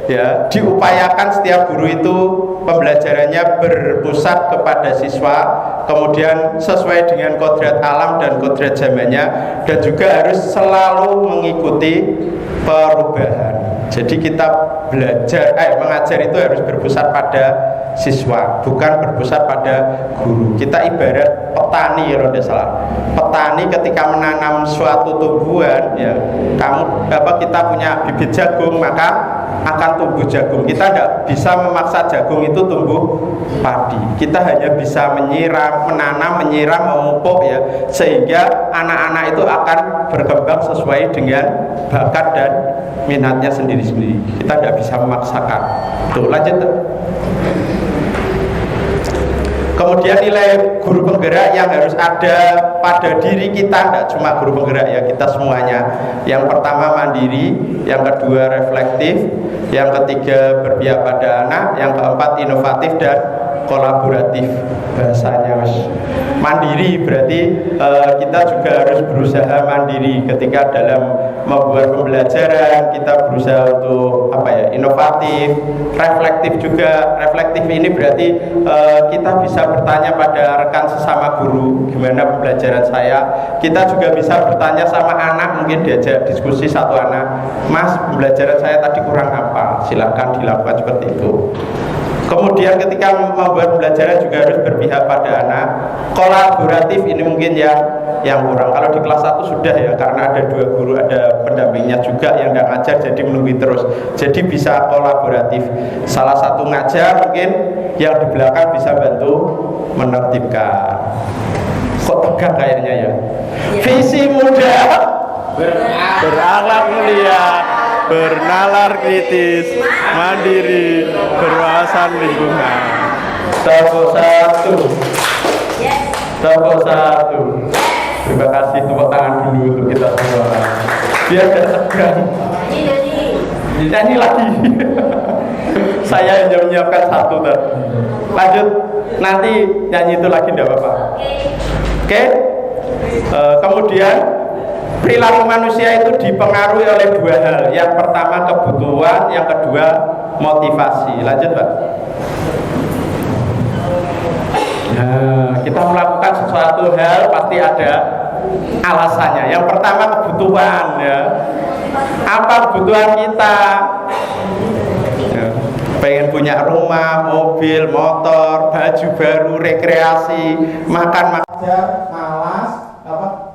ya, diupayakan setiap guru itu pembelajarannya berpusat kepada siswa, kemudian sesuai dengan kodrat alam dan kodrat zamannya, dan juga harus selalu mengikuti perubahan. Jadi kita mengajar itu harus berpusat pada siswa, bukan berpusat pada guru. Kita ibarat petani, kalau tidak salah. Petani ketika menanam suatu tumbuhan, ya, kita punya bibit jagung, maka akan tumbuh jagung. Kita tidak bisa memaksa jagung itu tumbuh padi. Kita hanya bisa menanam, menyiram, memupuk, ya, sehingga anak-anak itu akan berkembang sesuai dengan bakat dan minatnya sendiri-sendiri. Kita tidak bisa memaksakan. Tuh, lanjut. Kemudian nilai guru penggerak yang harus ada pada diri kita, tidak cuma guru penggerak, ya, kita semuanya. Yang pertama mandiri, yang kedua reflektif, yang ketiga berpihak pada anak, yang keempat inovatif dan kolaboratif. Bahasanya mandiri berarti kita juga harus berusaha mandiri ketika dalam membuat pembelajaran. Kita berusaha untuk inovatif, reflektif juga. Reflektif ini berarti kita bisa bertanya pada rekan sesama guru, gimana pembelajaran saya. Kita juga bisa bertanya sama anak, mungkin diajak diskusi satu anak, Mas, pembelajaran saya tadi kurang apa, silakan dilakukan seperti itu. Kemudian ketika membuat pembelajaran juga harus berpihak pada anak. Kolaboratif ini mungkin yang kurang. Kalau di kelas 1 sudah, ya, karena ada 2 guru, ada pendampingnya juga yang tidak ngajar, jadi menunggu terus. Jadi bisa kolaboratif. Salah satu ngajar, mungkin yang di belakang bisa bantu menertibkan. Kok tegang kayaknya, ya? Visi muda berakhlak mulia, bernalar kritis, mandiri, berwawasan lingkungan. Tepuk 1. Tepuk 1. Terima kasih, tepuk tangan dulu untuk kita semua. Biar tidak tegang. Nyanyi lagi. Saya hanya menyiapkan 1 tadi. Lanjut, nanti nyanyi itu lagi tidak apa-apa. Oke. Kemudian perilaku manusia itu dipengaruhi oleh 2 hal. Yang pertama kebutuhan, yang kedua motivasi. Lanjut, Pak. Nah, kita melakukan sesuatu hal pasti ada alasannya. Yang pertama kebutuhan, ya. Apa kebutuhan kita? Ya, pengen punya rumah, mobil, motor, baju baru, rekreasi, makan malas,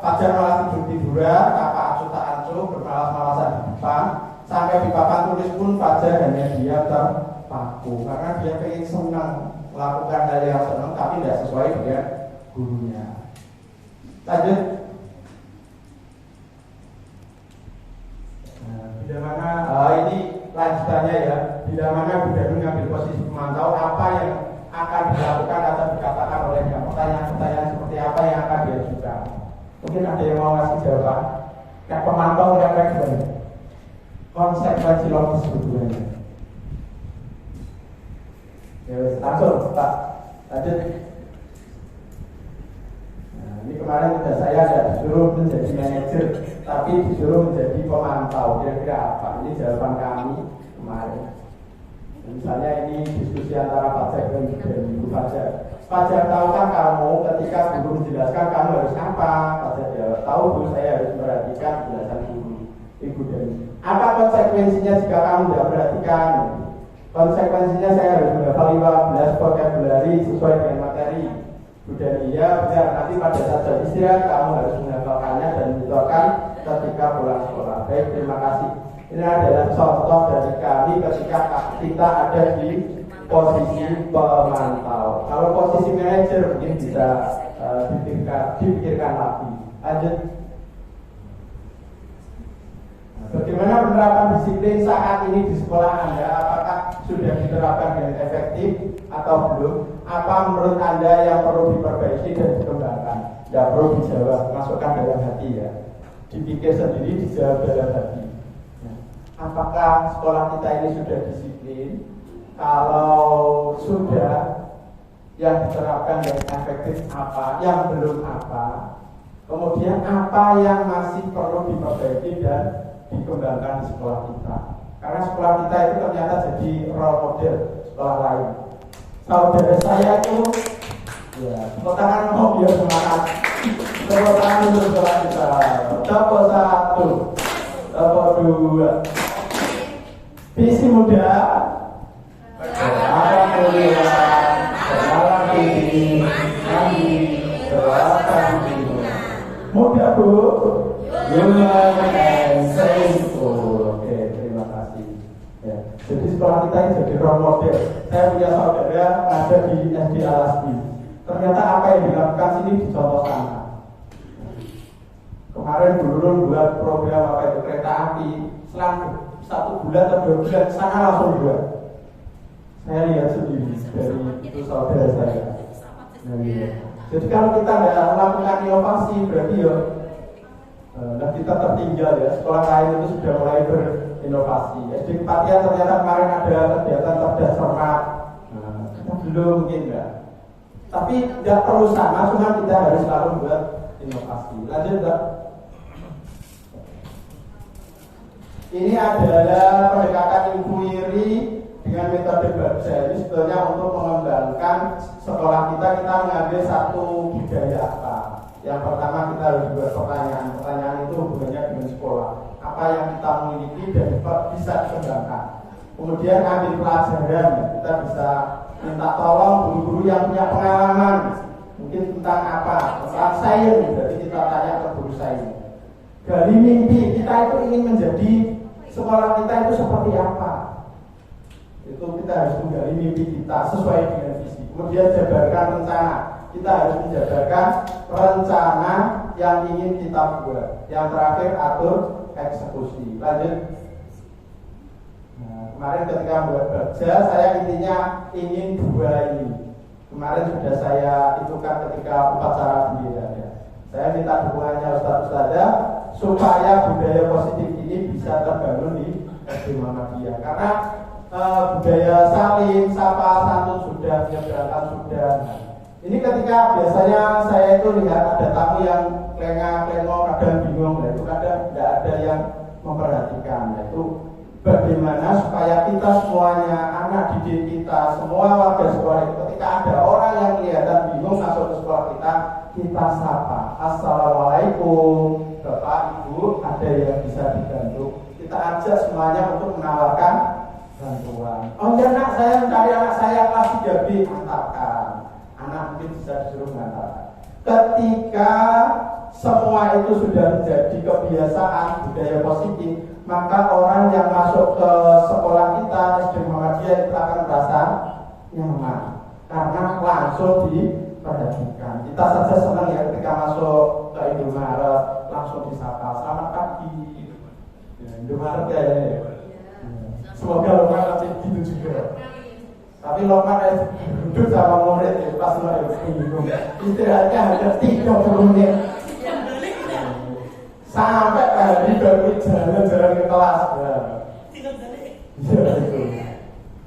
Fajar malah tidur-tiduran, acuh-acuh, bermalas-malasan di depan. Sampai di papan tulis pun Fajar hanya dia terpaku, karena dia pengen senang melakukan hal yang senang, tapi tidak sesuai dengan gurunya. Lanjut. Bila mana ini lanjutannya, ya. Bila mana Buddha mengambil posisi pemantau, apa yang akan dilakukan atau dikatakan olehnya? Pertanyaan-pertanyaan seperti apa yang akan diajukan? Mungkin ada yang mau ngasih jawaban. Kayak pemantau kira-kira gimana? Konsekuensi logis sebetulnya. Ya, langsung Pak, lanjut. Nah, ini kemarin sudah saya ada disuruh menjadi manajer, tapi disuruh menjadi pemantau. Kira-kira apa? Ini jawaban kami kemarin. Misalnya ini diskusi antara Pak Cek dan Ibu Fajar. Fajar, tahukah kamu ketika guru menjelaskan kamu harus apa? Fajar jawab, tahu Bu, saya harus memperhatikan penjelasan guru. Ibu dan apa konsekuensinya jika kamu tidak perhatikan? Konsekuensinya saya harus menghafal 15 vocabulary sesuai dengan materi. Sudah iya, benar. Nanti pada saat jam istirahat kamu harus menghafalkannya dan menyetorkan ketika pulang sekolah. Baik, terima kasih. Ini adalah contoh dari kami ketika kita ada di posisi pemantau. Kalau posisi manajer mungkin bisa dipikirkan lagi. Lanjut. Bagaimana penerapan disiplin saat ini di sekolah Anda? Apakah sudah diterapkan dengan efektif atau belum? Apa menurut Anda yang perlu diperbaiki dan dikembangkan? Tidak perlu dijawab, masukkan dalam hati, ya. Dipikir sendiri, dijawab dalam hati. Apakah sekolah kita ini sudah disiplin? Kalau sudah, yang diterapkan yang efektif apa, yang belum apa, kemudian apa yang masih perlu diperbaiki dan dikembangkan di sekolah kita. Karena sekolah kita itu ternyata jadi role model sekolah lain. Saudara saya itu, ya, tepuk tangan mau biar semangat. Tepuk tangan untuk sekolah kita. Tepuk 1, tepuk 2. Visi muda, alhamdulillah, dalam diri, kami doakan dunia. Muda Bu, human and faithful. Oke, terima kasih. Ya. Jadi sekolah kita ini jadi role model. Saya punya saudara ada di SD Alasbi. Ternyata apa yang dilakukan sini dicontoh sana. Kemarin dulu buat program apa itu kereta api, selang 1 bulan atau 2 bulan sana langsung buat. Saya lihat sendiri dari itu saudara saya. Nah, iya. Jadi kalau kita nggak melakukan inovasi berarti ya kita tertinggal ya. Sekolah lain itu sudah mulai berinovasi. SD Kepatihan ternyata kemarin ada kegiatan cerdas cermat. Kita belum mungkin enggak. Tapi tidak perlu sama, cuma kita harus selalu buat inovasi. Lanjut Mbak. Ini adalah pendekatan inquiry dengan metode baca. Ini sebetulnya untuk mengembangkan sekolah kita mengambil satu budaya apa. Yang pertama kita harus buat pertanyaan. Pertanyaan itu hubungannya dengan sekolah. Apa yang kita miliki dan bisa dikembangkan. Kemudian ambil pelajaran. Kita bisa minta tolong guru-guru yang punya pengalaman. Mungkin tentang apa? Tentang sains. Berarti kita tanya ke guru sains. Dari mimpi kita itu ingin menjadi sekolah kita itu seperti apa? Itu kita harus menggali mimpi kita sesuai dengan visi. Kemudian jabarkan rencana. Kita harus menjabarkan rencana yang ingin kita buat. Yang terakhir atur eksekusi. Lanjut. Nah, kemarin ketika membuat baja, saya intinya ingin 2 ini. Kemarin sudah saya itukan ketika upacara bendera. Saya minta dukungannya Ustaz-Ustazah supaya budaya positif ini bisa terbangun di SD Muhammadiyah. Karena budaya saling, sapa, santun sudah, menyeberangkan sudah. Ini ketika biasanya saya itu lihat ada tamu yang lengah-lengok, kadang bingung, itu kadang tidak ada yang memperhatikan. Yaitu bagaimana supaya kita semuanya, anak didik kita, semua warga sekolah itu, ketika ada orang yang kelihatan bingung masuk ke sekolah kita sapa. Assalamualaikum, Bapak Ibu, ada yang bisa dibantu? Kita ajak semuanya untuk menawarkan bantuan. Oh ya nak, saya mencari anak saya kelas 3B, antarkan. Anak mungkin bisa disuruh mengantarkan. Ketika semua itu sudah menjadi kebiasaan budaya positif, maka orang yang masuk ke sekolah kita SD Muhammadiyah itu akan merasa nyaman karena langsung diperhatikan. Kita saja senang ya ketika masuk ke Indomaret langsung disapa, selamat pagi. Ya, Indomaret ya. Semoga Lokman nanti gitu juga. Tapi Lokman duduk sama murid ya, pas mulai bingung. Istirahatnya hanya 30 menit. Sampai hari baru jalan-jalan ke kelas. Ya, itu.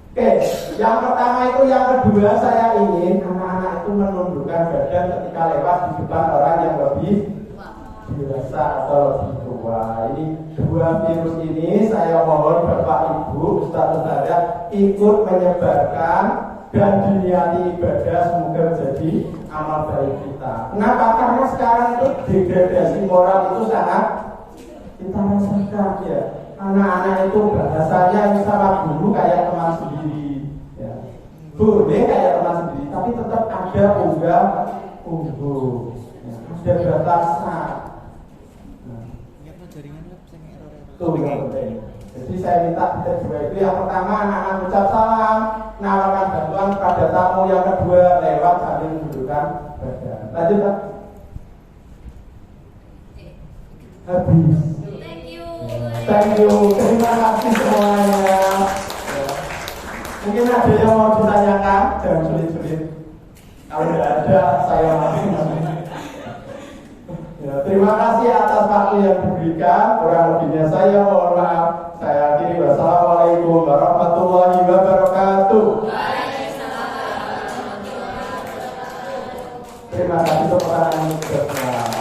Oke, yang pertama itu, yang kedua saya ingin anak-anak itu menundukkan badan ketika lewat di depan orang yang lebih dewasa atau lebih tua. Ini 2 virus ini saya mohon Bapak Ibu, Ustaz-Ustazah ikut menyebarkan dan diniati ibadah semoga menjadi amal baik kita. Kenapa? Karena sekarang itu degradasi moral itu sangat kita rasakan ya. Anak-anak itu bahasanya sama guru kayak teman sendiri ya. Boleh kayak teman sendiri, tapi tetap ada unggal ungguh ya. Ada batasan. Tuh yang penting. Jadi saya minta kita dua itu, yang pertama anak-anak ucap salam, nawarkan bantuan kepada tamu, yang kedua lewat saling menundukkan badan. Lanjut Pak. Habis. Thank you. Terima kasih semuanya. Ya. Mungkin ada yang mau ditanyakan, jangan sulit-sulit. Kalau tidak ada, saya masih. Ya, terima kasih atas waktu yang diberikan. Kurang lebihnya saya mohon maaf. Saya akhiri. Wassalamualaikum warahmatullahi wabarakatuh. Terima kasih untuk orang yang berkenan.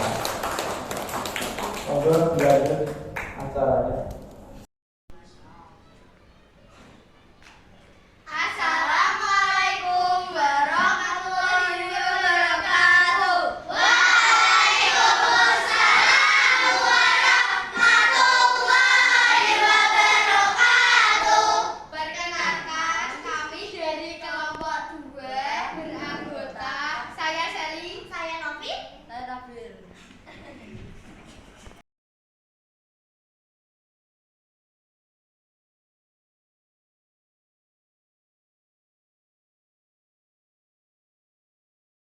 Monggo dilanjut.